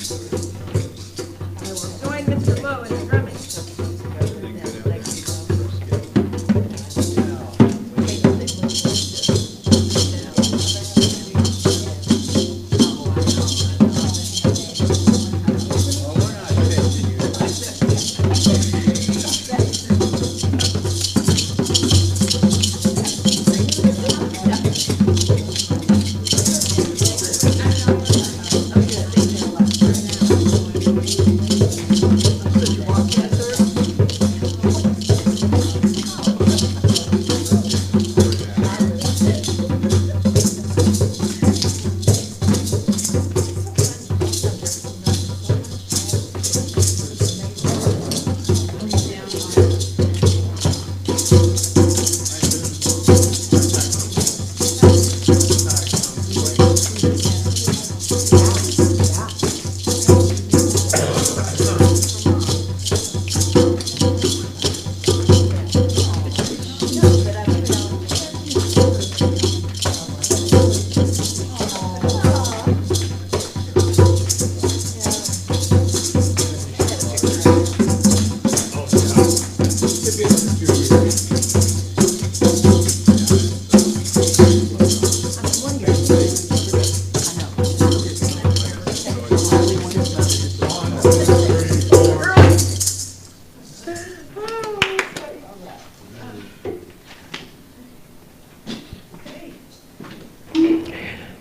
Join Mr. Lowe in the drumming.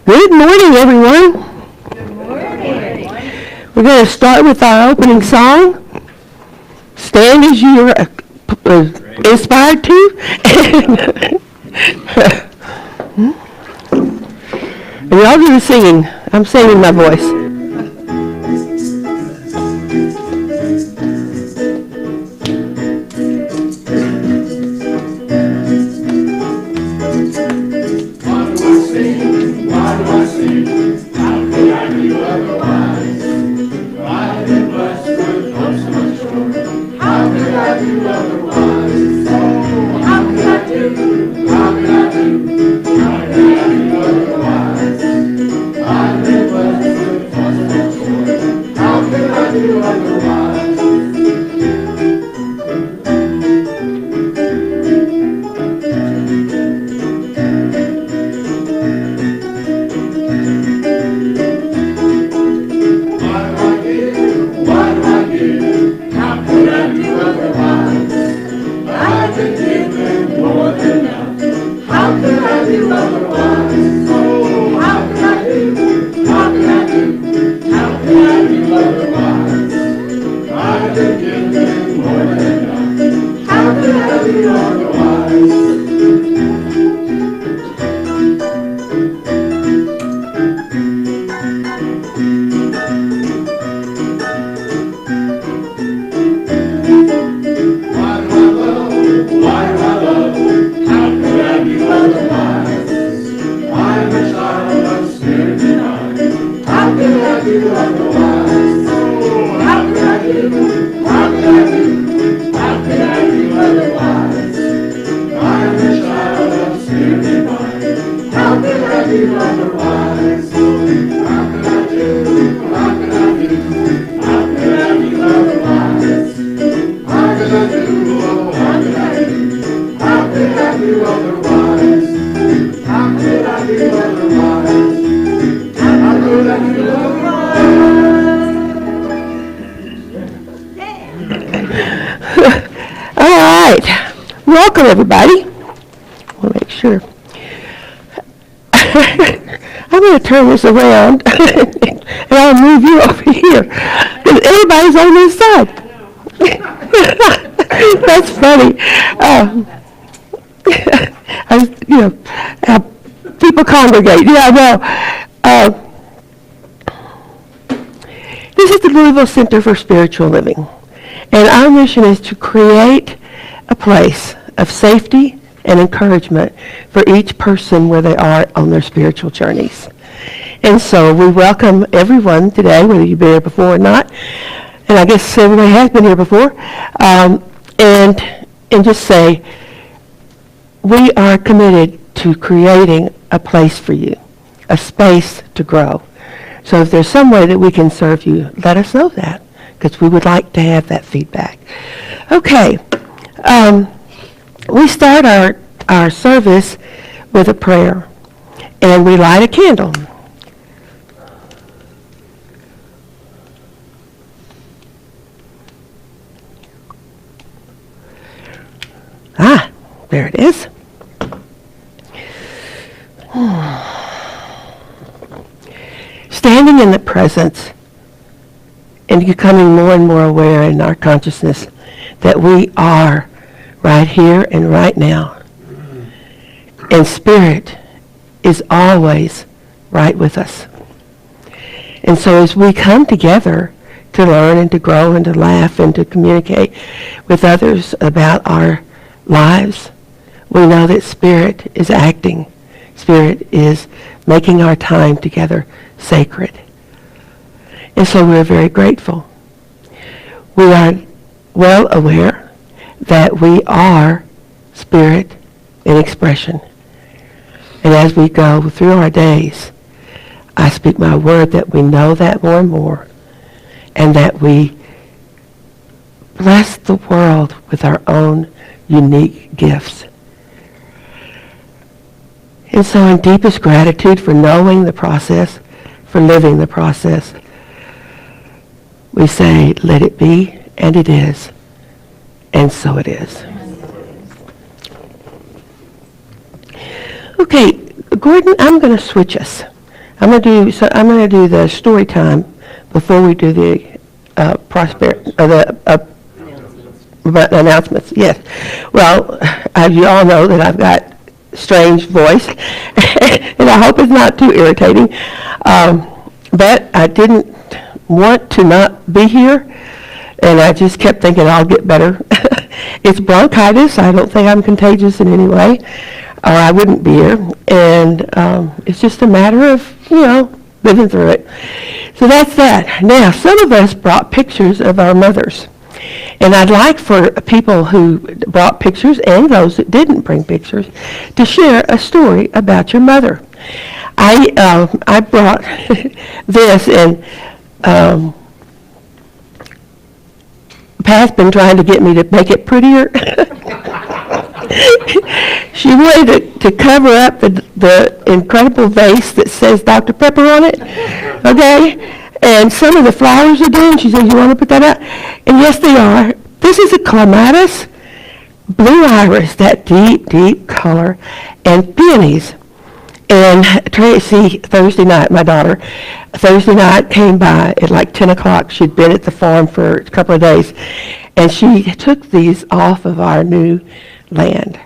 Good morning, everyone. Good morning. We're going to start with our opening song. Stand as you are inspired to. And y'all do the singing. I'm singing my voice. Welcome, everybody. We'll make sure. I'm going to turn this around and I'll move you over here because everybody's on this side. That's funny. People congregate. Yeah, I know. This is the Louisville Center for Spiritual Living, and our mission is to create a place of safety and encouragement for each person where they are on their spiritual journeys. And so we welcome everyone today, whether you've been here before or not, and I guess everybody has been here before, and just say, we are committed to creating a place for you, a space to grow. So if there's some way that we can serve you, let us know that, because we would like to have that feedback. Okay. We start our service with a prayer, and we light a candle. Ah, there it is. Standing in the presence and becoming more and more aware in our consciousness that we are right here and right now. And Spirit is always right with us. And so as we come together to learn and to grow and to laugh and to communicate with others about our lives, we know that Spirit is acting. Spirit is making our time together sacred. And so we're very grateful. We are well aware that we are Spirit in expression. And as we go through our days, I speak my word that we know that more and more, and that we bless the world with our own unique gifts. And so in deepest gratitude for knowing the process, for living the process, we say, let it be, and it is, and so it is. Okay, Gordon, I'm going to switch us. I'm going to do the story time before we do the announcements. Yes. Well, as you all know, that I've got strange voice, and I hope it's not too irritating. But I didn't want to not be here, and I just kept thinking I'll get better. It's bronchitis. I don't think I'm contagious in any way, or I wouldn't be here. And it's just a matter of, living through it. So that's that. Now, some of us brought pictures of our mothers. And I'd like for people who brought pictures and those that didn't bring pictures to share a story about your mother. I brought this, and Pat's been trying to get me to make it prettier. She wanted to cover up the incredible vase that says Dr. Pepper on it, okay? And some of the flowers are done. She said, you want to put that up? And yes, they are. This is a clematis, blue iris, that deep, deep color, and peonies. And Tracy, Thursday night, my daughter, Thursday night came by at like 10 o'clock. She'd been at the farm for a couple of days. And she took these off of our new land.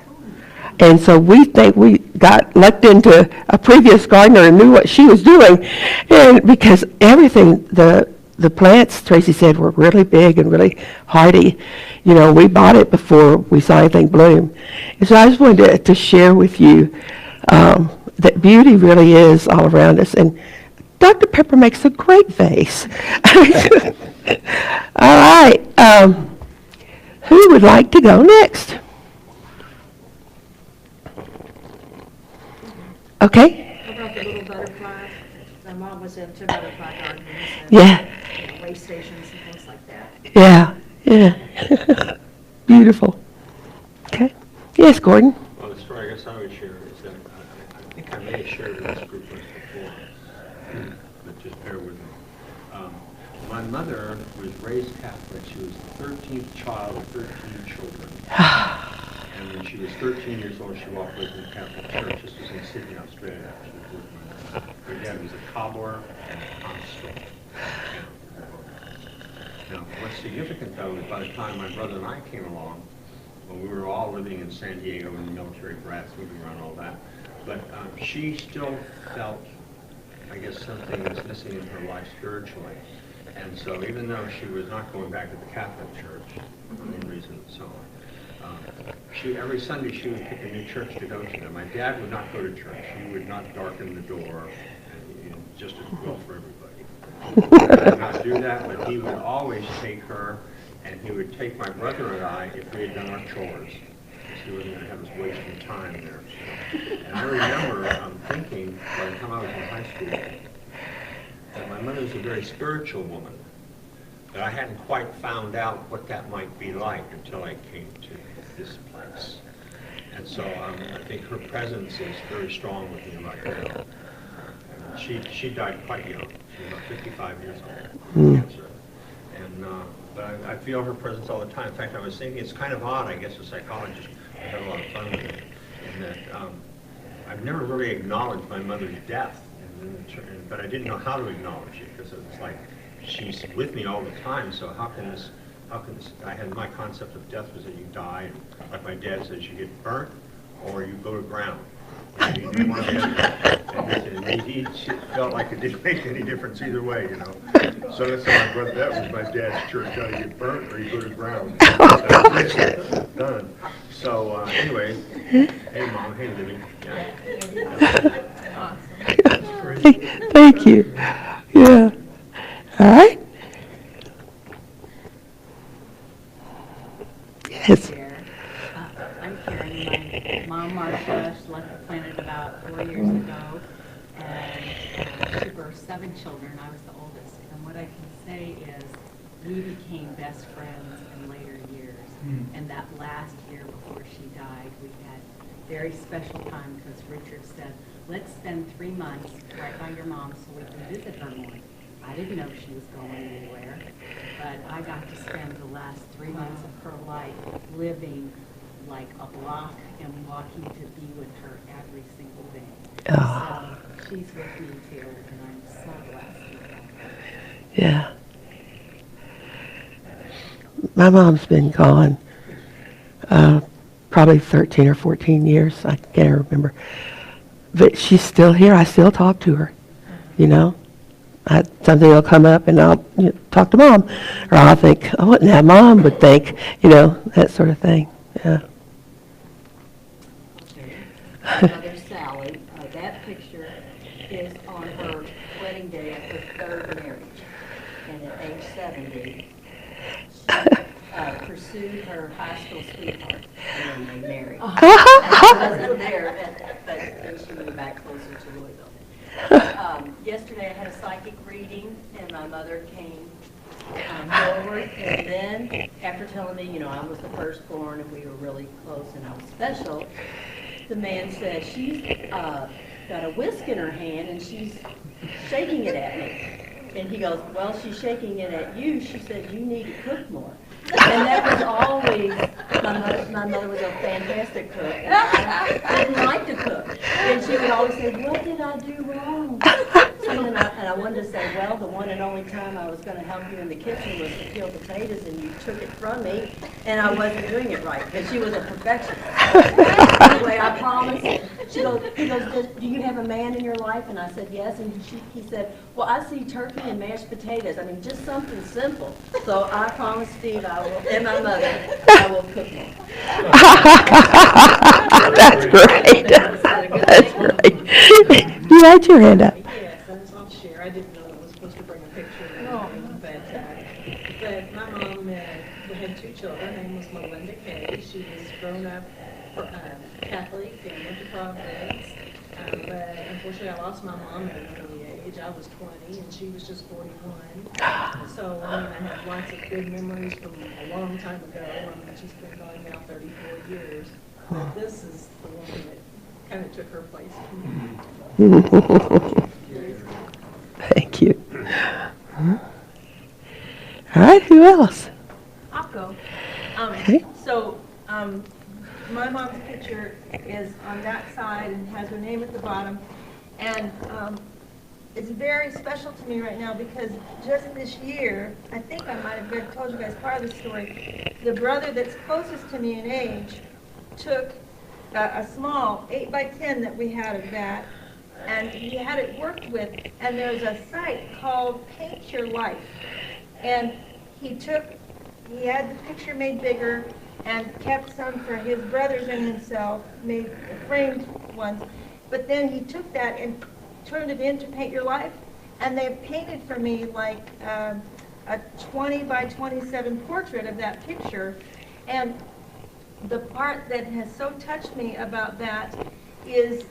And so we think we got lucked into a previous gardener and knew what she was doing. And because everything, the plants, Tracy said, were really big and really hardy. We bought it before we saw anything bloom. And so I just wanted to share with you that beauty really is all around us. And Dr. Pepper makes a great vase. All right. Who would like to go next? Okay. How about the little butterflies? My mom was into butterfly gardens and Yeah. way stations and things like that. Yeah. Beautiful. Okay. Yes, Gordon. Well, the story I guess I would share is that I think I may have shared with this group once before, but just bear with me. My mother was raised Catholic. She was the 13th child of 13 children. And when she was 13 years old, she walked away from the Catholic Church. This was in Sydney, Australia. She was with her dad was a cobbler and a constable. Now, what's significant, though, is by the time my brother and I came along, when we were all living in San Diego in the military brats, moving around all that, but she still felt, I guess, something was missing in her life spiritually. And so even though she was not going back to the Catholic Church, for any reason and so on, every Sunday she would pick a new church to go to. My dad would not go to church. He would not darken the door, just as well for everybody. He would not do that, but he would always take her, and he would take my brother and I if we had done our chores. He wasn't going to have us wasting time there. And I remember thinking, by the time I was in high school, that my my mother was a very spiritual woman, but I hadn't quite found out what that might be like until I came to this place. And so I think her presence is very strong with me right now. She died quite young. She was about 55 years old, cancer. And but I feel her presence all the time. In fact, I was thinking it's kind of odd. I guess a psychologist, I had a lot of fun with it, in that I've never really acknowledged my mother's death, but I didn't know how to acknowledge it because it's like she's with me all the time. So how can this? I had my concept of death was that you die, and like my dad says, you get burnt or you go to ground. And he felt like it didn't make any difference either way, you know. So that's how my brother, that was my dad's church, how you get burnt or you go to ground. Done. So anyway, hey Mom, hey Libby. Yeah. Thank you. Yeah. All right. Yes. I'm Carolyn. My mom, Marcia, she left the planet about 4 years ago, and she birthed 7 children. I was the oldest, and what I can say is we became best friends in later years. And that last year before she died, we had a very special time because Richard said, let's spend 3 months right by your mom so we can visit her more. I didn't know she was going anywhere, but I got to spend the last 3 months of her life living like a block and walking to be with her every single day. Oh. So she's with me too, and I'm so blessed with her. Yeah. My mom's been gone probably 13 or 14 years. I can't remember. But she's still here. I still talk to her, you know. Something will come up and I'll talk to Mom. Or I'll think, oh, what now Mom would think, you know, that sort of thing. Yeah. Mother Sally, that picture is on her wedding day of her 3rd marriage. And at age 70, she pursued her high school sweetheart and then they married. She wasn't there, but then she moved back closer to Louisville. Yesterday I had a psychic reading and my mother came forward, and then after telling me, you know, I was the firstborn and we were really close and I was special, the man said, she's got a whisk in her hand and she's shaking it at me. And he goes, well, she's shaking it at you. She said, you need to cook more. And that was always, my mother was a fantastic cook. And I didn't like to cook. And she would always say, what did I do wrong? And I wanted to say, well, the one and only time I was going to help you in the kitchen was to peel potatoes and you took it from me and I wasn't doing it right because she was a perfectionist. Anyway, I promised. He goes, do you have a man in your life? And I said, yes. And he said, well, I see turkey and mashed potatoes. I mean, just something simple. So I promised Steve I will, and my mother, I will cook more. That's great. That's great. You had your hand up. Yes, I just want to share. I didn't know I was supposed to bring a picture or anything, but my mom had 2 children. Her name was Melinda Kay. She was grown up Catholic and went to Providence. But unfortunately, I lost my mom at an early age. I was 20 and she was just 41. So I mean, I have lots of good memories from a long time ago. I mean, she's been gone now 34 years. But this is the one that kind of took her place. Thank you. All right, who else? I'll go. Okay. So, my mom's picture is on that side and has her name at the bottom. And it's very special to me right now because just this year, I think I might have told you guys part of the story, the brother that's closest to me in age took a small 8x10 that we had of that, and he had it worked with, and there's a site called Paint Your Life. And he had the picture made bigger and kept some for his brothers and himself, made framed ones. But then he took that and turned it into Paint Your Life, and they painted for me like a 20 by 27 portrait of that picture. And the part that has so touched me about that is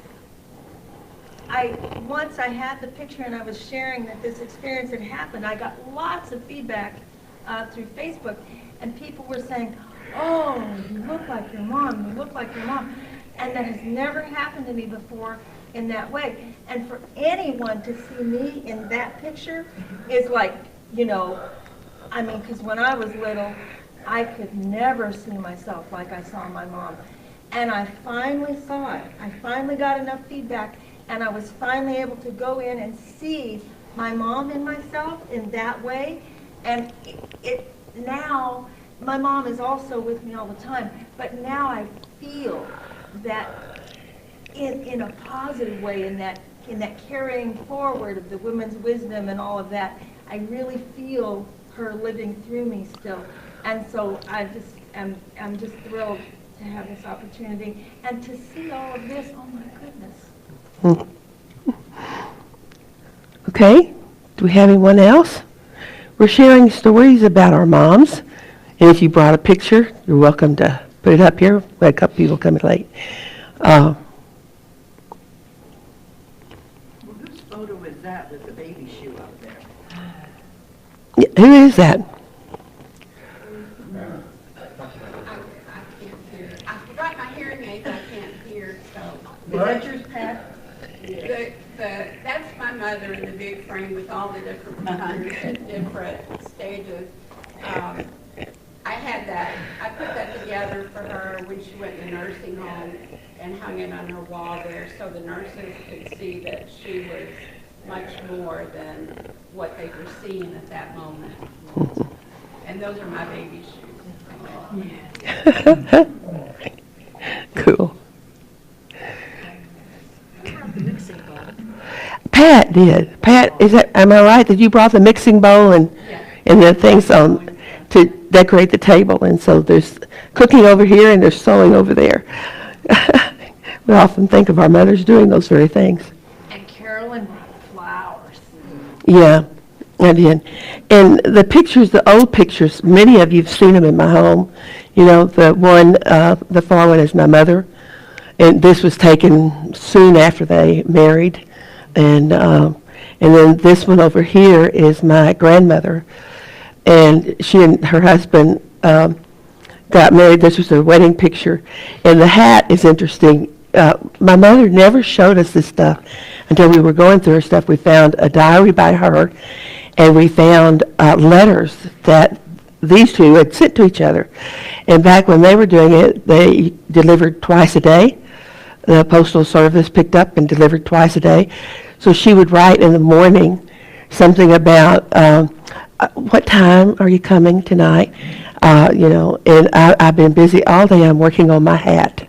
once I had the picture and I was sharing that this experience had happened, I got lots of feedback through Facebook, and people were saying, "Oh, you look like your mom, you look like your mom." And that has never happened to me before in that way. And for anyone to see me in that picture is like, you know, I mean, because when I was little, I could never see myself like I saw my mom. And I finally saw it. I finally got enough feedback, and I was finally able to go in and see my mom and myself in that way. And it now, my mom is also with me all the time, but now I feel that in a positive way, in that carrying forward of the women's wisdom and all of that, I really feel her living through me still. And so I'm just thrilled to have this opportunity and to see all of this. Oh my goodness. Okay, do we have anyone else? We're sharing stories about our moms, and if you brought a picture, you're welcome to put it up here. We had a couple people coming late. Well, whose photo is that with the baby shoe up there? Who is that? I forgot my hearing aids, I can't hear, so. Is that yours, Pat? That's my mother in the big frame with all the different pictures at different stages. I had that, I put that together for her when she went to the nursing home and hung it on her wall there so the nurses could see that she was much more than what they were seeing at that moment. And those are my baby shoes. Cool. Who brought the mixing bowl? Pat did. Pat, am I right that you brought the mixing bowl and the things on to decorate the table? And so there's cooking over here and there's sewing over there. We often think of our mothers doing those very things. And Carolyn brought flowers. Yeah, I did. And the pictures, the old pictures, many of you have seen them in my home. You know, the one, the far one is my mother. And this was taken soon after they married. And then this one over here is my grandmother. And she and her husband got married. This was their wedding picture. And the hat is interesting. My mother never showed us this stuff until we were going through her stuff. We found a diary by her, and we found letters that these two had sent to each other. And back when they were doing it, they delivered twice a day. The Postal Service picked up and delivered twice a day. So she would write in the morning something about, what time are you coming tonight? You know, and I've been busy all day. I'm working on my hat.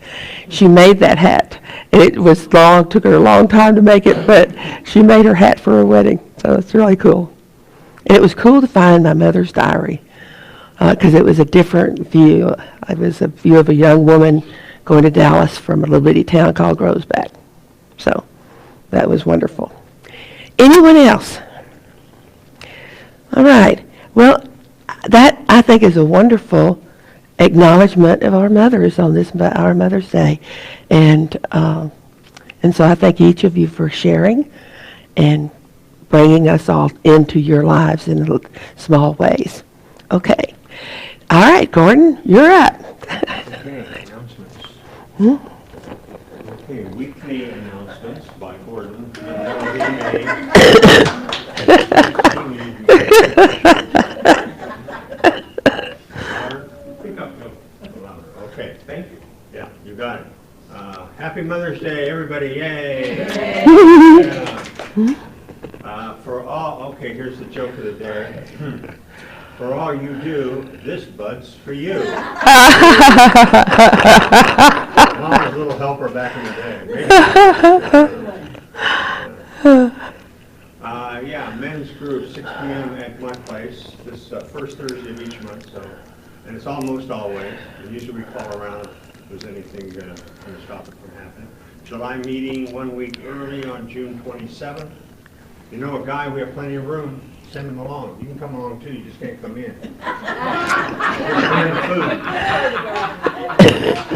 She made that hat. It was long, took her a long time to make it, but she made her hat for her wedding. So it's really cool. And it was cool to find my mother's diary because it was a different view. It was a view of a young woman going to Dallas from a little bitty town called Groesbeck. So that was wonderful. Anyone else? All right. Well, that I think is a wonderful acknowledgement of our mothers on this our Mother's Day, and so I thank each of you for sharing and bringing us all into your lives in small ways. Okay. All right, Gordon, you're up. Okay, announcements. Okay, weekly announcements by Gordon. Okay, thank you. Yeah, you got it. Happy Mother's Day, everybody, yay! Yeah. For all, okay, here's the joke of the day. For all you do, this bud's for you. Mom was a little helper back in the day. Yeah, men's group, 6 p.m. at my place, this first Thursday of each month, so, and it's almost always, and usually we call around if there's anything going to stop it from happening. July meeting 1 week early on June 27th. You know a guy, we have plenty of room, send them along. You can come along too, you just can't come in.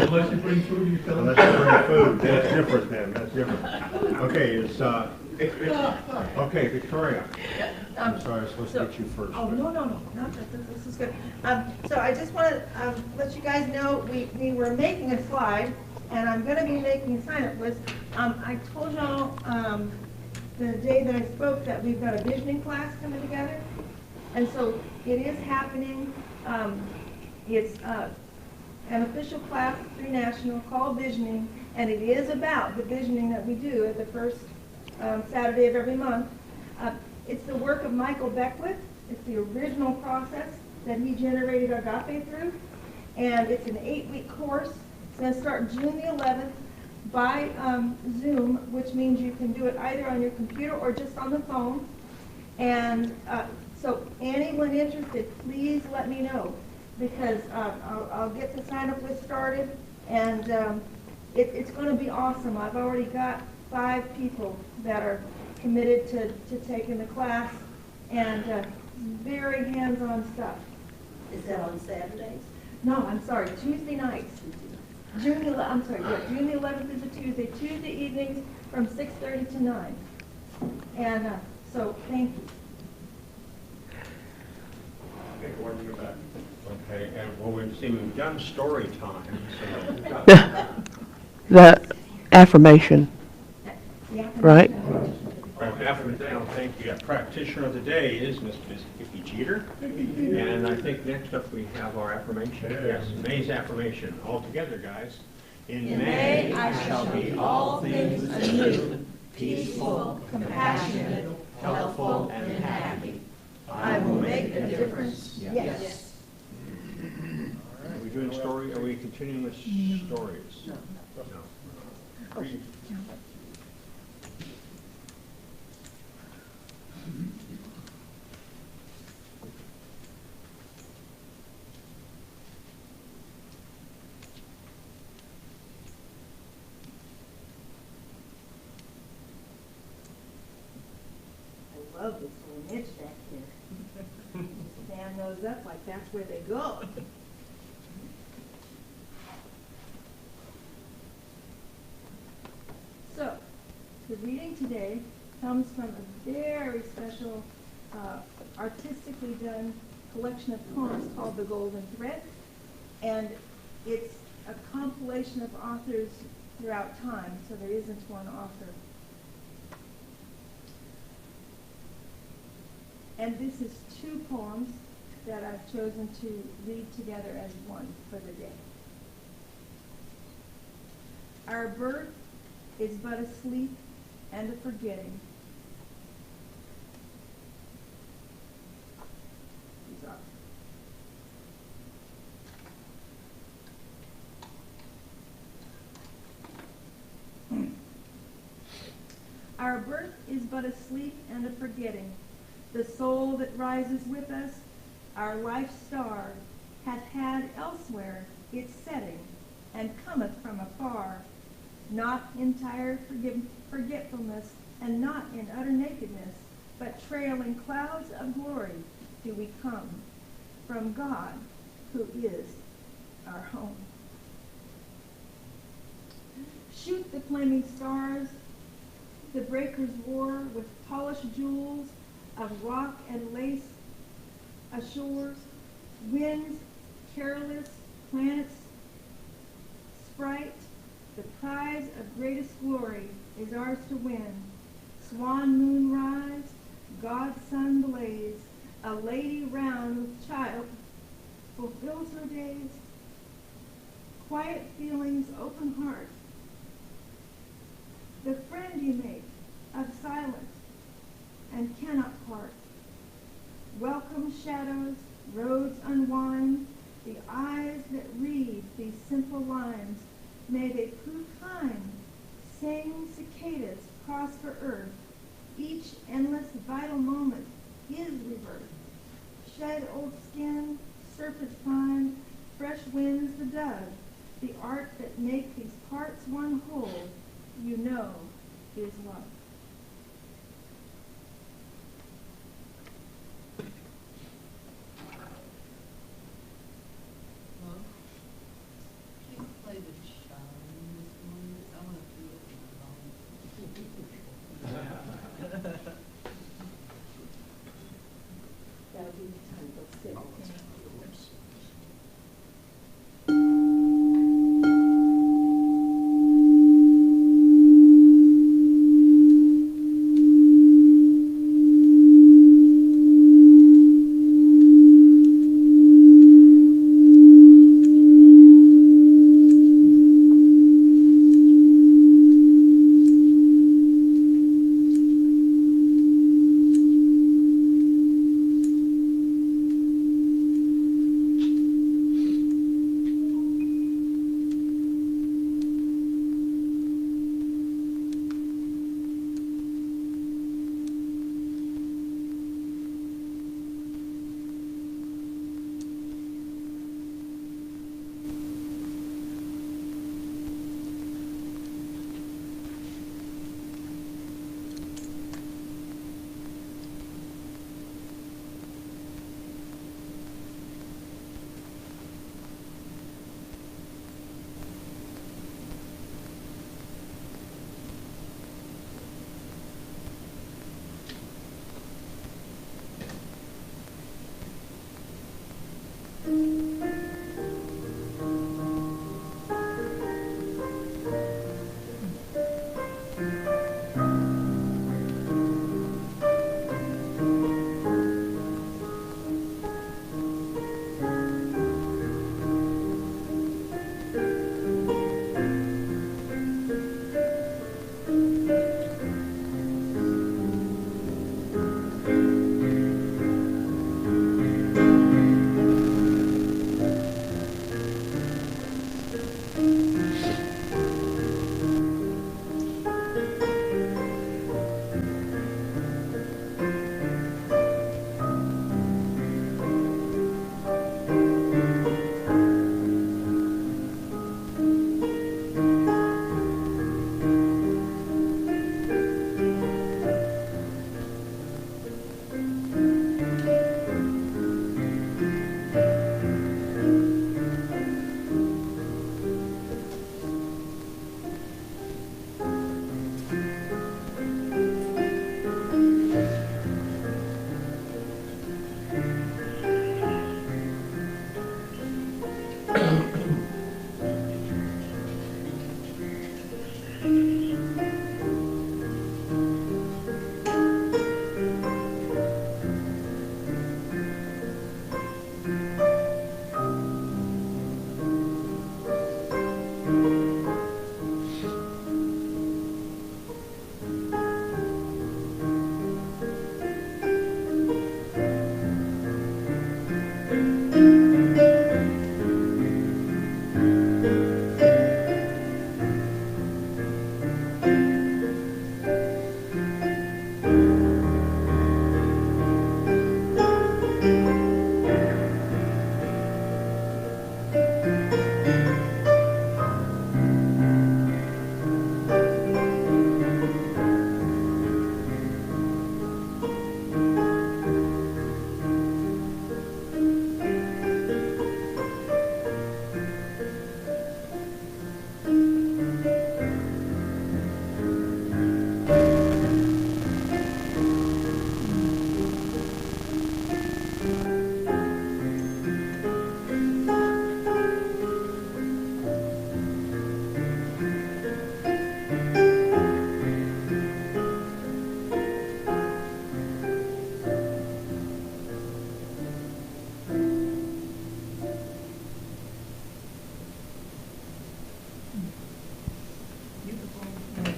Unless you bring food, you tell them. Unless you bring food, that's different then, that's different. Okay, okay, Victoria. I'm sorry, I was supposed to get you first. Oh, no, this is good. So I just want to let you guys know, we were making a slide, and I'm going to be making a sign-up list. I told y'all the day that I spoke that we've got a visioning class coming together, and so it is happening. It's an official class through National called Visioning, and it is about the visioning that we do at the first Saturday of every month. It's the work of Michael Beckwith. It's the original process that he generated Agape through, and it's an 8-week course. It's going to start June the 11th by Zoom, which means you can do it either on your computer or just on the phone. And so anyone interested, please let me know, because I'll get the sign-up list started, and it's going to be awesome. I've already got 5 people that are committed to taking the class, and very hands-on stuff. Is that on Saturdays? No, I'm sorry, Tuesday nights. June the 11th is a Tuesday. Tuesday evenings from 6:30 to 9. And so, thank you. Okay, Gordon, you're back. Okay, and well, we've done story time, so. The affirmation, Yeah. right? Thank you. Practitioner of the day is Miss Vicki Jeter. And I think next up we have our affirmation. Yes, May's affirmation. All together, guys. In May I shall be all things anew, peaceful, compassionate, helpful, and happy. I will make a difference, yes. Are we doing story? Are we continuing with stories? No. Read. I love this little niche back here. Stand those up like that's where they go. So, the reading today comes from a very special, artistically done collection of poems called The Golden Thread, and it's a compilation of authors throughout time, so there isn't one author. And this is 2 poems that I've chosen to read together as one for the day. Our birth is but a sleep and a forgetting. These are. Our birth is but a sleep and a forgetting. The soul that rises with us, our life star, hath had elsewhere its setting, and cometh from afar, not entire forgetfulness, and not in utter nakedness, but trailing clouds of glory do we come from God, who is our home. Shoot the flaming stars, the breakers roar with polished jewels of rock and lace ashores, winds careless, planets sprite, the prize of greatest glory is ours to win. Swan moon rise, God's sun blaze, a lady round with child fulfills her days. Quiet feelings, open heart, the friend you make of silence and cannot part. Welcome shadows, roads unwind, the eyes that read these simple lines. May they prove kind, sing cicadas prosper earth. Each endless vital moment is rebirth. Shed old skin, serpents find, fresh winds the dove. The art that make these parts one whole, you know, is love.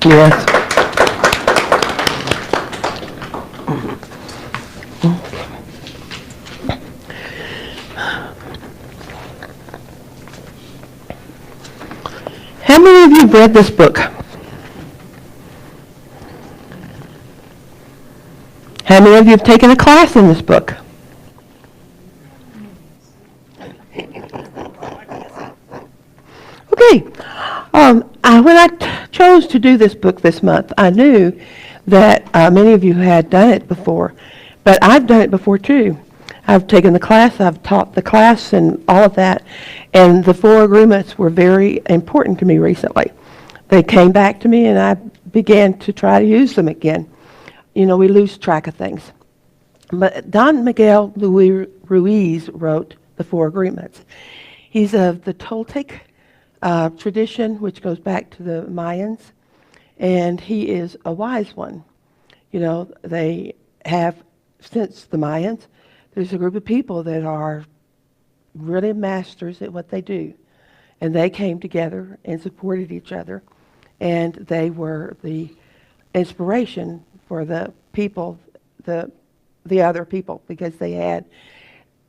Yes. How many of you have read this book? How many of you have taken a class in this book? Okay. When I chose to do this book this month, I knew that many of you had done it before, but I've done it before too. I've taken the class, I've taught the class and all of that, and the 4 agreements were very important to me recently. They came back to me and I began to try to use them again. You know, we lose track of things. But Don Miguel Ruiz wrote the 4 agreements. He's of the Toltec tradition, which goes back to the Mayans, and he is a wise one. You know, they have, since the Mayans, there's a group of people that are really masters at what they do, and they came together and supported each other, and they were the inspiration for the people, the other people, because they had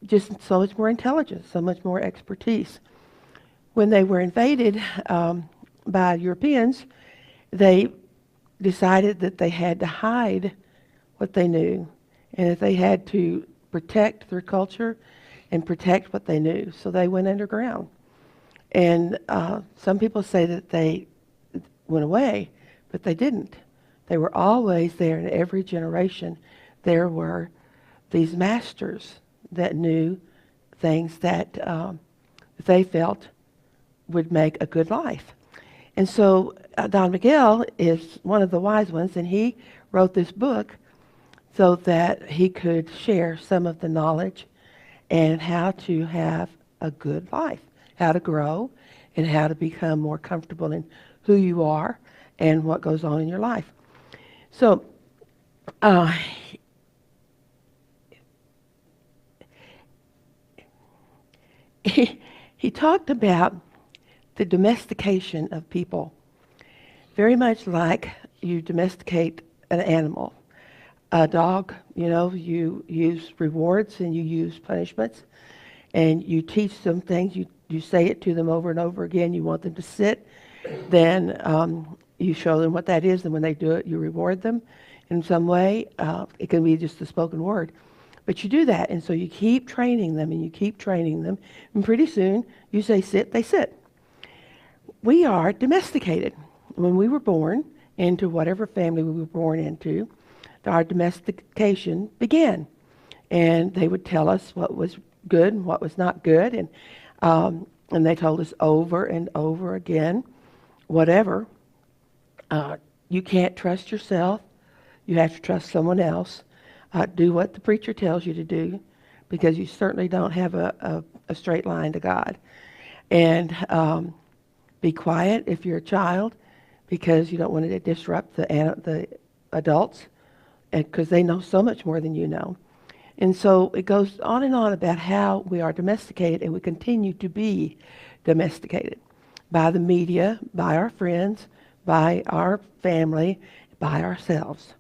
just so much more intelligence, so much more expertise. When they were invaded by Europeans, they decided that they had to hide what they knew, and that they had to protect their culture and protect what they knew. So they went underground. And some people say that they went away, but they didn't. They were always there in every generation. There were these masters that knew things that they felt would make a good life. And so Don Miguel is one of the wise ones, and he wrote this book so that he could share some of the knowledge and how to have a good life, how to grow, and how to become more comfortable in who you are and what goes on in your life. So he talked about the domestication of people, very much like you domesticate an animal. A dog, you know, you use rewards and you use punishments, and you teach them things. You say it to them over and over again. You want them to sit, then you show them what that is, and when they do it, you reward them in some way. It can be just a spoken word. But you do that, and so you keep training them, and you keep training them, and pretty soon you say sit, they sit. We are domesticated. When we were born into whatever family we were born into, our domestication began. And they would tell us what was good and what was not good, and they told us over and over again, whatever, you can't trust yourself, you have to trust someone else. Do what the preacher tells you to do, because you certainly don't have a straight line to God. And be quiet if you're a child, because you don't want to disrupt the adults, because they know so much more than you know. And so it goes on and on about how we are domesticated, and we continue to be domesticated by the media, by our friends, by our family, by ourselves.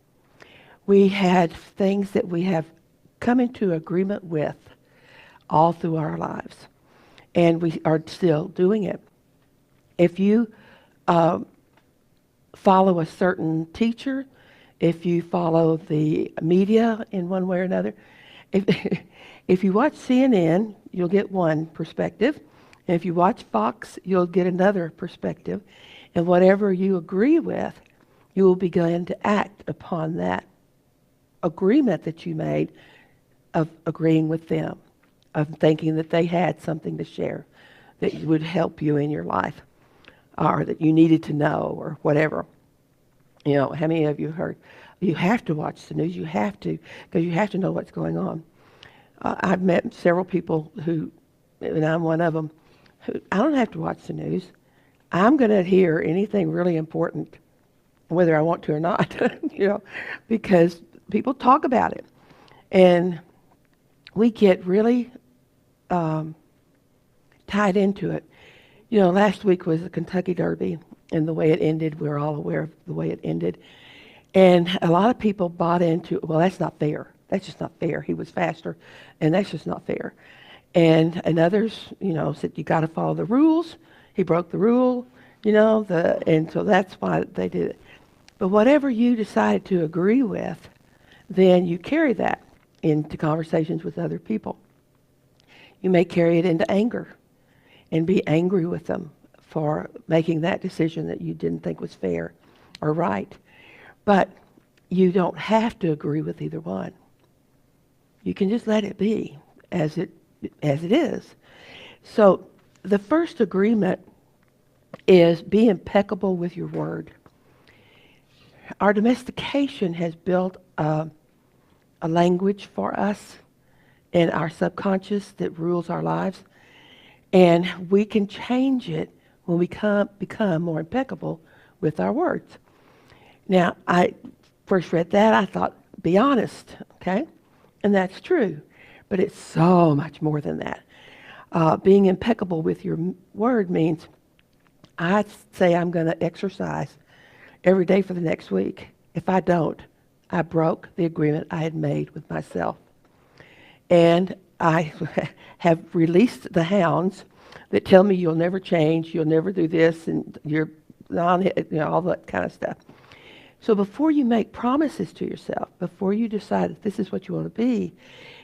We had things that we have come into agreement with all through our lives, and we are still doing it. If you follow a certain teacher, if you follow the media in one way or another, if you watch CNN, you'll get one perspective. And if you watch Fox, you'll get another perspective. And whatever you agree with, you will begin to act upon that agreement that you made of agreeing with them, of thinking that they had something to share that would help you in your life, or that you needed to know, or whatever. You know, how many of you heard, you have to watch the news, you have to, because you have to know what's going on. I've met several people who, and I'm one of them, who, I don't have to watch the news. I'm going to hear anything really important, whether I want to or not, you know, because people talk about it. And we get really tied into it. You know, last week was the Kentucky Derby, and the way it ended. We're all aware of the way it ended. And a lot of people bought into, well, that's not fair. That's just not fair. He was faster, and that's just not fair. And others, said you got to follow the rules. He broke the rule, and so that's why they did it. But whatever you decide to agree with, then you carry that into conversations with other people. You may carry it into anger and be angry with them for making that decision that you didn't think was fair or right. But you don't have to agree with either one. You can just let it be as it is. So the first agreement is be impeccable with your word. Our domestication has built a language for us in our subconscious that rules our lives, and we can change it when we become more impeccable with our words. Now, I first read that, I thought, be honest, okay? And that's true, but it's so much more than that. Being impeccable with your word means I say I'm going to exercise every day for the next week. If I don't, I broke the agreement I had made with myself. And I have released the hounds that tell me you'll never change, you'll never do this, and you're all that kind of stuff. So before you make promises to yourself, before you decide that this is what you want to be,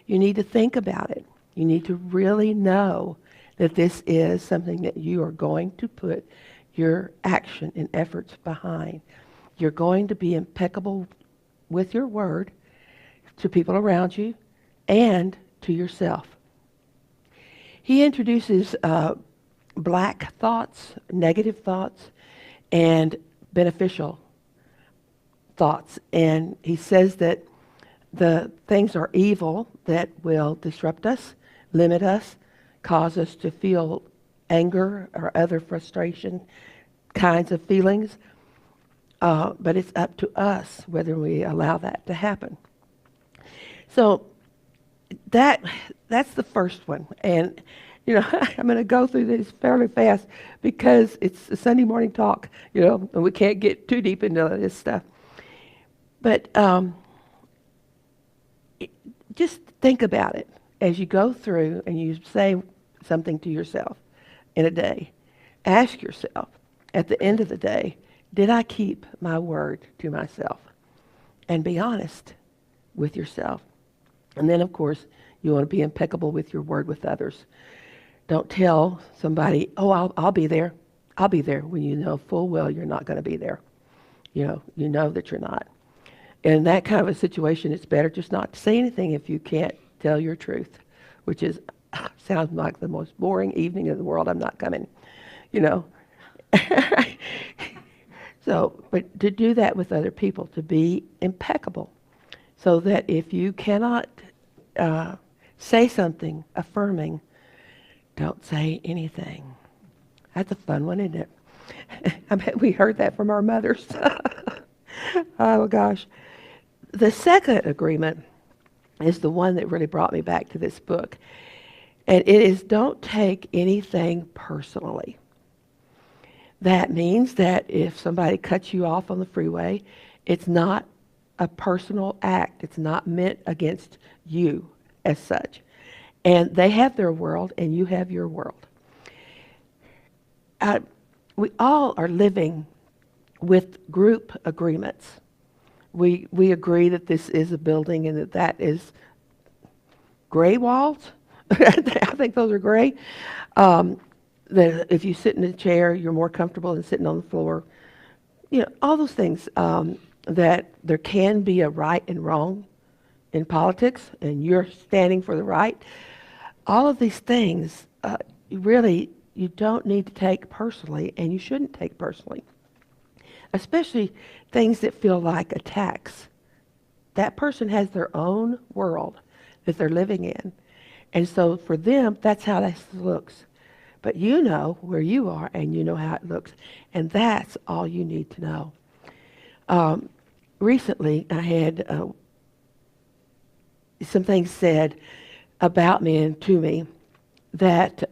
you need to think about it. You need to really know that this is something that you are going to put your action and efforts behind. You're going to be impeccable with your word to people around you and to yourself. He introduces black thoughts, negative thoughts, and beneficial thoughts. And he says that the things are evil that will disrupt us, limit us, cause us to feel anger or other frustration kinds of feelings. But it's up to us whether we allow that to happen. So that's the first one. And, I'm going to go through this fairly fast because it's a Sunday morning talk, and we can't get too deep into this stuff. But just think about it as you go through and you say something to yourself in a day. Ask yourself at the end of the day, did I keep my word to myself? And be honest with yourself. And then, of course, you want to be impeccable with your word with others. Don't tell somebody, oh, I'll be there. I'll be there when you know full well you're not going to be there. You know that you're not. In that kind of a situation, it's better just not to say anything if you can't tell your truth, which sounds like the most boring evening in the world. I'm not coming, So, but to do that with other people, to be impeccable, so that if you cannot say something affirming, don't say anything. That's a fun one, isn't it? I bet we heard that from our mothers. Oh, gosh. The second agreement is the one that really brought me back to this book. And it is don't take anything personally. That means that if somebody cuts you off on the freeway, it's not a personal act. It's not meant against you as such. And they have their world and you have your world. We all are living with group agreements. We agree that this is a building and that is gray walls. I think those are gray. That if you sit in a chair, you're more comfortable than sitting on the floor. All those things. That there can be a right and wrong in politics, and you're standing for the right. All of these things, you don't need to take personally, and you shouldn't take personally. Especially things that feel like attacks. That person has their own world that they're living in. And so for them, that's how this looks. But you know where you are, and you know how it looks. And that's all you need to know. Recently, I had some things said about me and to me that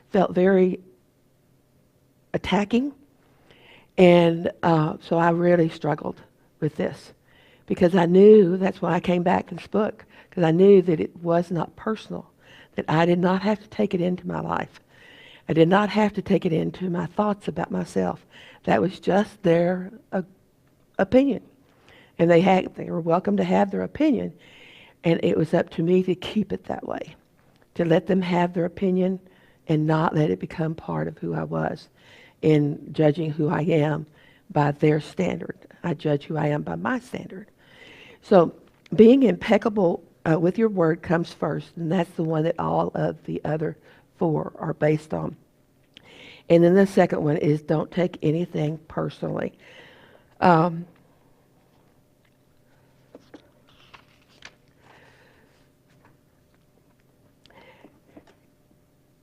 felt very attacking And so I really struggled with this because I knew, that's why I came back to this book, because I knew that it was not personal, that I did not have to take it into my life. I did not have to take it into my thoughts about myself. That was just their opinion. And they were welcome to have their opinion. And it was up to me to keep it that way, to let them have their opinion and not let it become part of who I was in judging who I am by their standard. I judge who I am by my standard. So being impeccable with your word comes first, and that's the one that all of the other 4 are based on. And then the second one is don't take anything personally.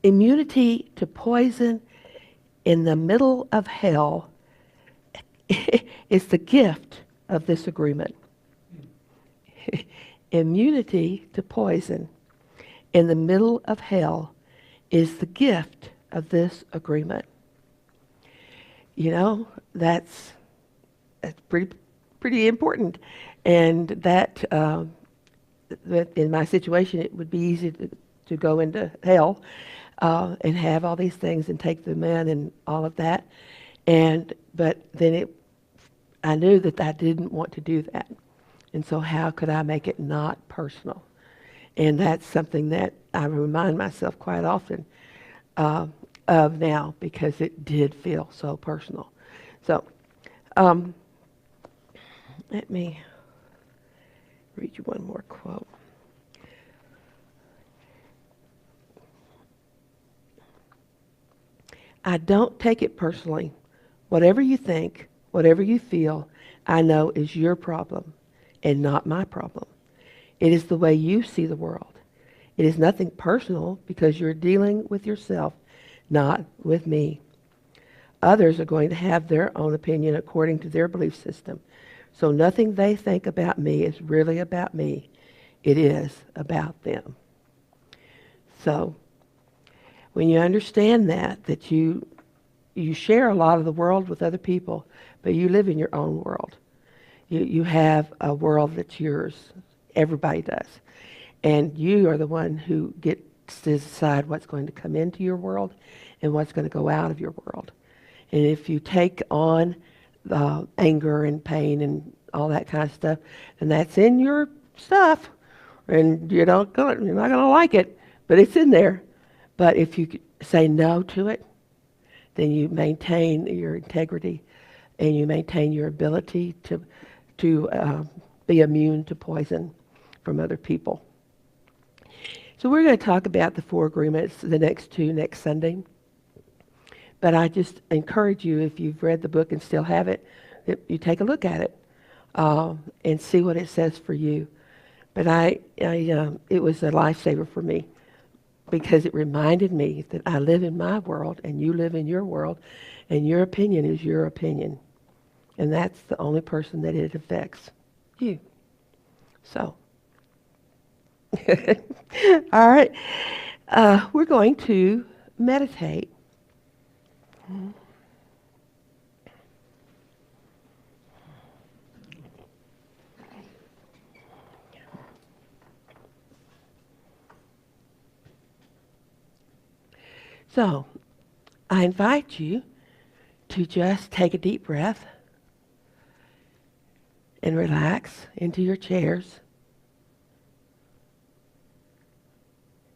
Immunity to poison in the middle of hell is the gift of this agreement. Immunity to poison in the middle of hell is the gift of this agreement. You know, that's pretty important. And that in my situation, it would be easy to go into hell and have all these things and take them in and all of that. But then I knew that I didn't want to do that. And so how could I make it not personal? And that's something that I remind myself quite often of now, because it did feel so personal. So let me read you one more quote. I don't take it personally. Whatever you think, whatever you feel, I know is your problem and not my problem. It is the way you see the world. It is nothing personal because you're dealing with yourself, not with me. Others are going to have their own opinion according to their belief system. So nothing they think about me is really about me. It is about them. So when you understand that you share a lot of the world with other people, but you live in your own world. You have a world that's yours. Everybody does. And you are the one who gets to decide what's going to come into your world and what's going to go out of your world. And if you take on anger and pain and all that kind of stuff, then that's in your stuff. And you're not going to like it, but it's in there. But if you say no to it, then you maintain your integrity and you maintain your ability to be immune to poison from other people. So we're going to talk about the 4 agreements, the next Sunday. But I just encourage you, if you've read the book and still have it, that you take a look at it and see what it says for you. But it was a lifesaver for me, because it reminded me that I live in my world and you live in your world, and your opinion is your opinion. And that's the only person that it affects, you. So, all right. We're going to meditate. So, I invite you to just take a deep breath and relax into your chairs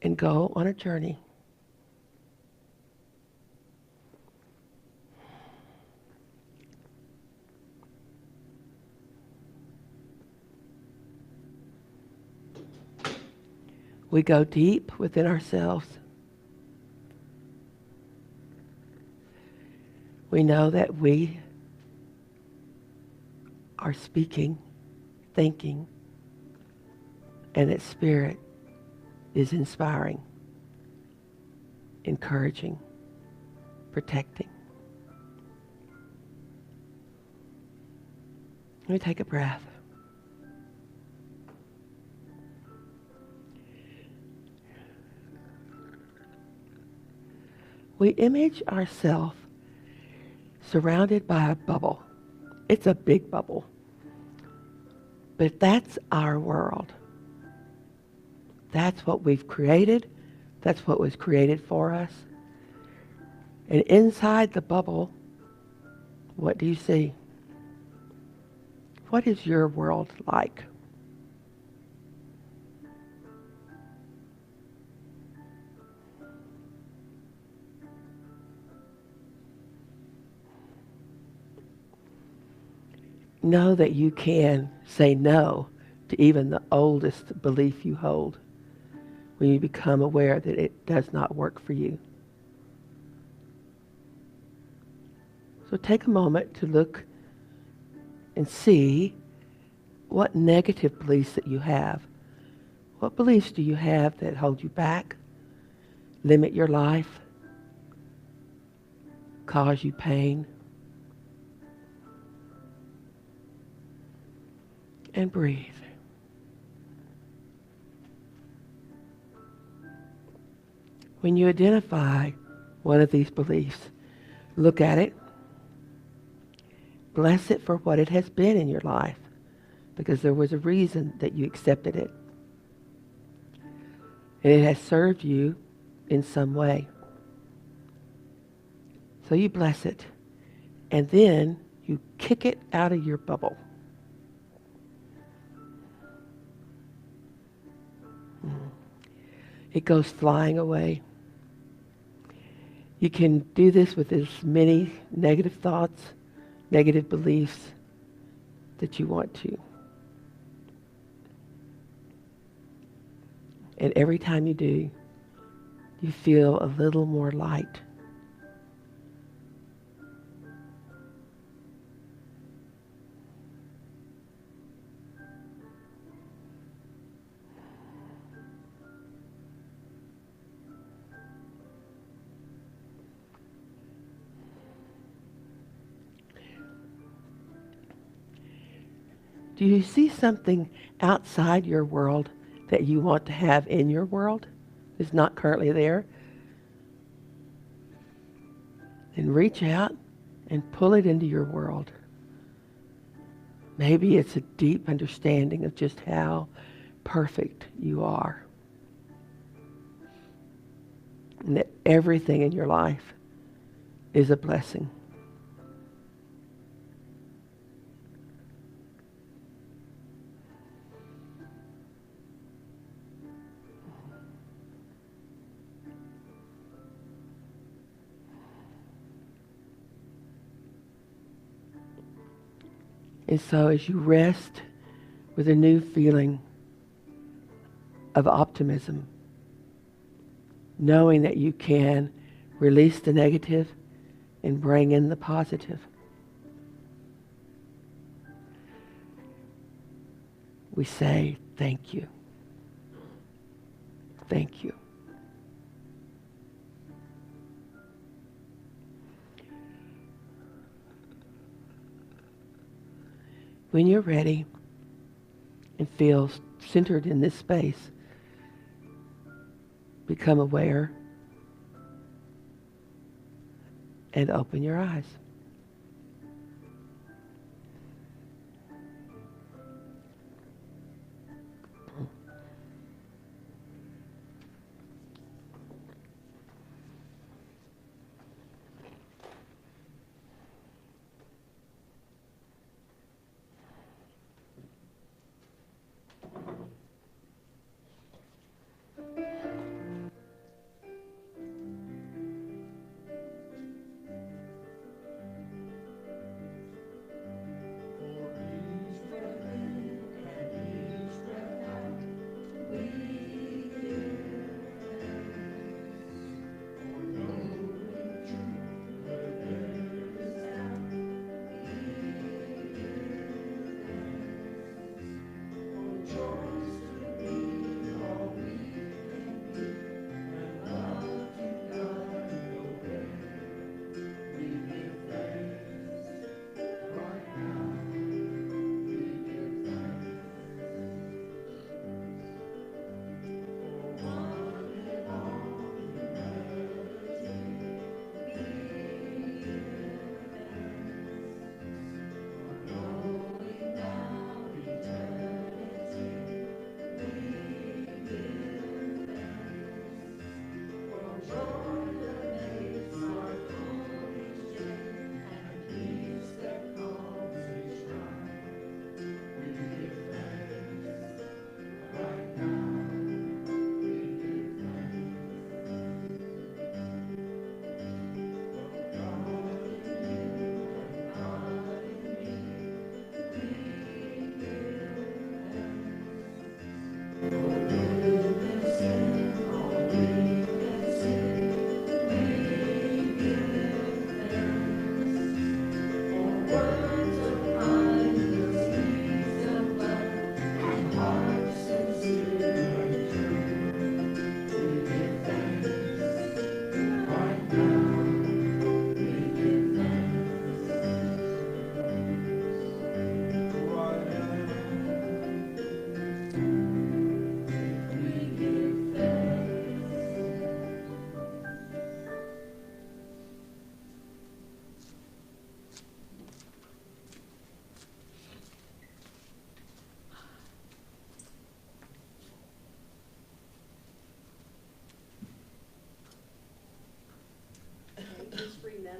and go on a journey. We go deep within ourselves. We know that we are speaking, thinking, and that Spirit is inspiring, encouraging, protecting. Let me take a breath. We image ourselves surrounded by a bubble. It's a big bubble. But that's our world. That's what we've created. That's what was created for us. And inside the bubble, what do you see? What is your world like? Know that you can say no to even the oldest belief you hold when you become aware that it does not work for you. So take a moment to look and see what negative beliefs that you have. What beliefs do you have that hold you back, limit your life, cause you pain? And breathe. When you identify one of these beliefs, look at it, bless it for what it has been in your life, because there was a reason that you accepted it. And it has served you in some way. So you bless it, and then you kick it out of your bubble. It goes flying away. You can do this with as many negative thoughts, negative beliefs that you want to. And every time you do, you feel a little more light. Do you see something outside your world that you want to have in your world? Is not currently there? Then reach out and pull it into your world. Maybe it's a deep understanding of just how perfect you are. And that everything in your life is a blessing. And so as you rest with a new feeling of optimism, knowing that you can release the negative and bring in the positive, we say thank you. Thank you. When you're ready and feel centered in this space, become aware and open your eyes.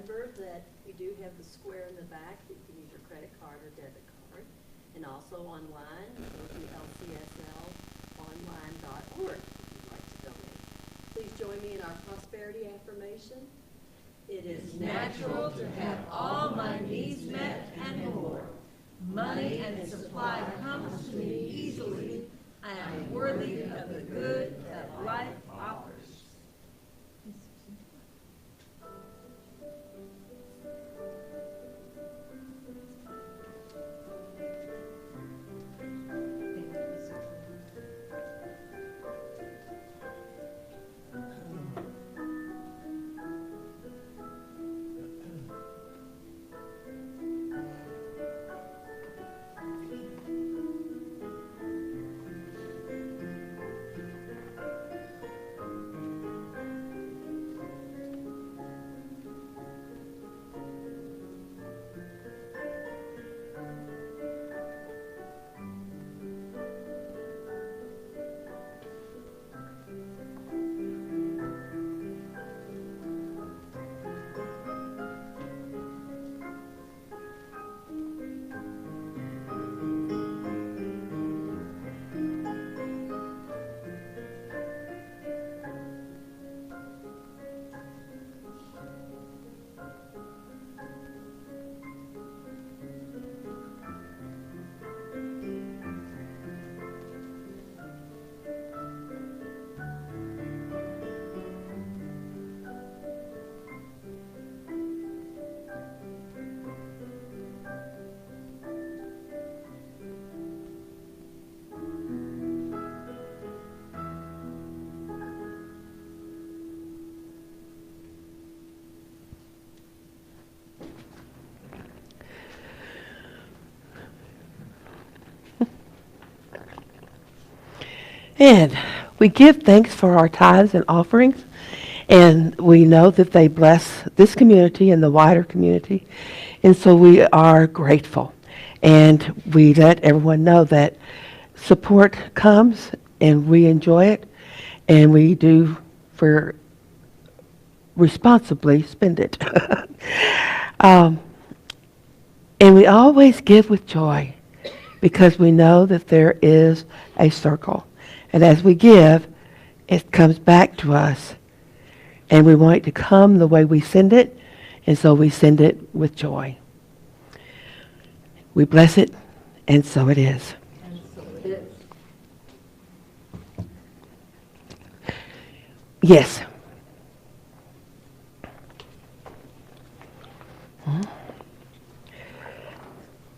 remember that we do have the square in the back that you can use your credit card or debit card. And also online, go to lcslonline.org if you'd like to donate. Please join me in our prosperity affirmation. It is natural to have all my needs met and more. Money and supply comes to me easily. I am worthy of the good that life offers. And we give thanks for our tithes and offerings, and we know that they bless this community and the wider community, and so we are grateful. And we let everyone know that support comes, and we enjoy it, and we do for responsibly spend it. And we always give with joy because we know that there is a circle. And as we give, it comes back to us. And we want it to come the way we send it, and so we send it with joy. We bless it, and so it is. And so it is. Yes.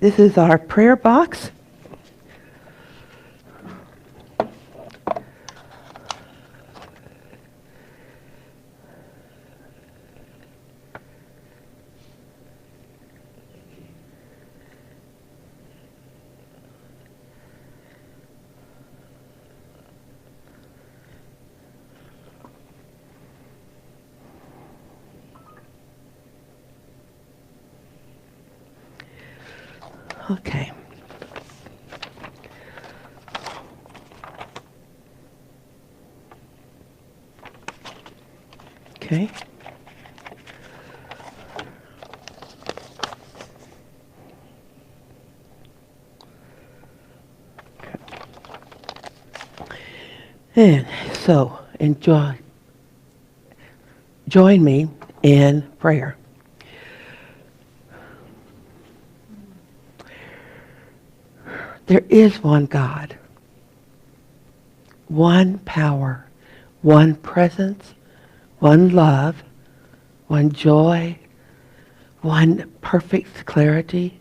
This is our prayer box. Okay. Okay. And so join me in prayer. There is one God, one power, one presence, one love, one joy, one perfect clarity,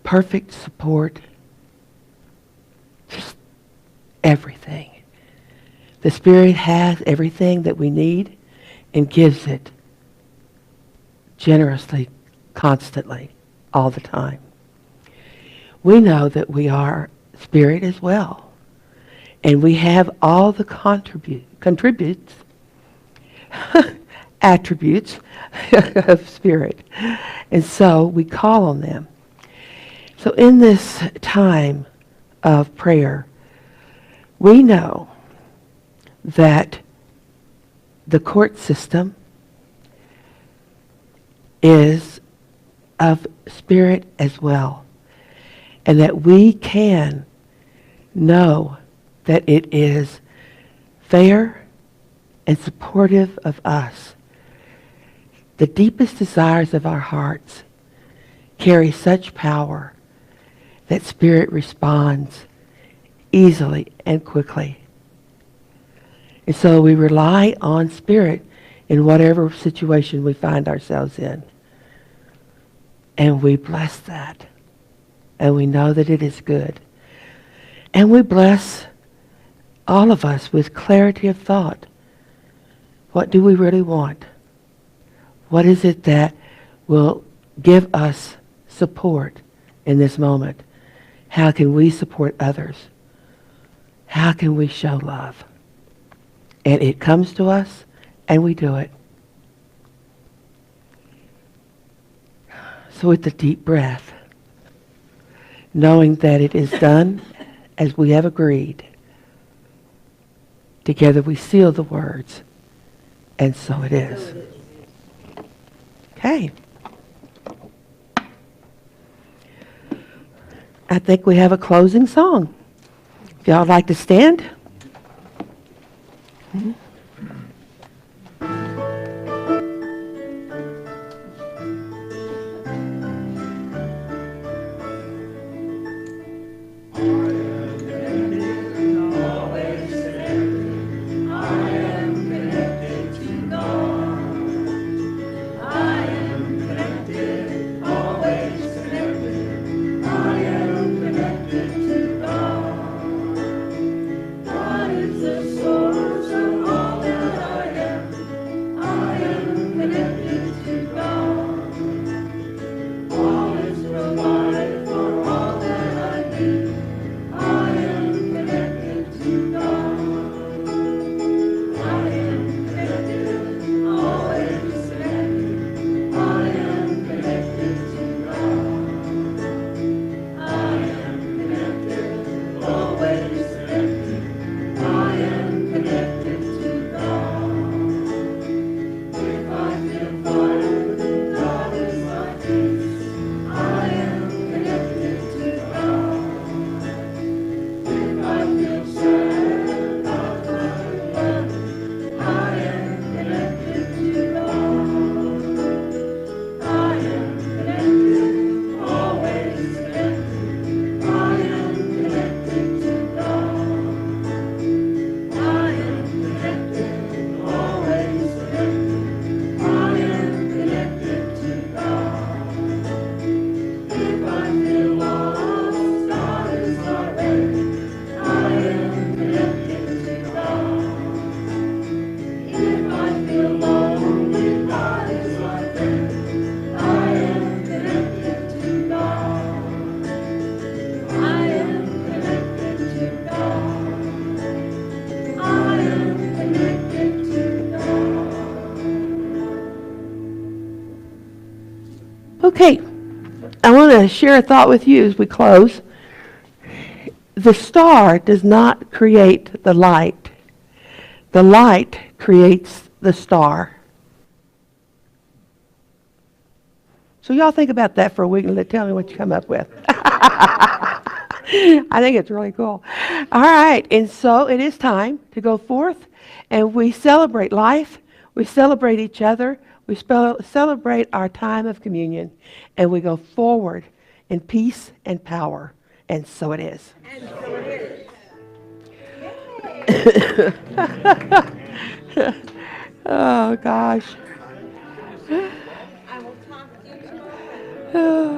perfect support, just everything. The Spirit has everything that we need and gives it generously, constantly, all the time. We know that we are Spirit as well. And we have all the attributes of Spirit. And so we call on them. So in this time of prayer, we know that the court system is of spirit as well. And that we can know that it is fair and supportive of us. The deepest desires of our hearts carry such power that spirit responds easily and quickly. And so we rely on spirit in whatever situation we find ourselves in. And we bless that. And we know that it is good. And we bless all of us with clarity of thought. What do we really want? What is it that will give us support in this moment? How can we support others? How can we show love? And it comes to us, and we do it. So with a deep breath, knowing that it is done as we have agreed, together we seal the words, and so it is. Okay. I think we have a closing song. If y'all would like to stand. Mm-hmm. Okay, I want to share a thought with you as we close. The star does not create the light. The light creates the star. So y'all think about that for a week and tell me what you come up with. I think it's really cool. All right, and so it is time to go forth and we celebrate life. We celebrate each other. We celebrate our time of communion, and we go forward in peace and power, and so it is. And so it is. Oh, gosh. I will talk to you tomorrow.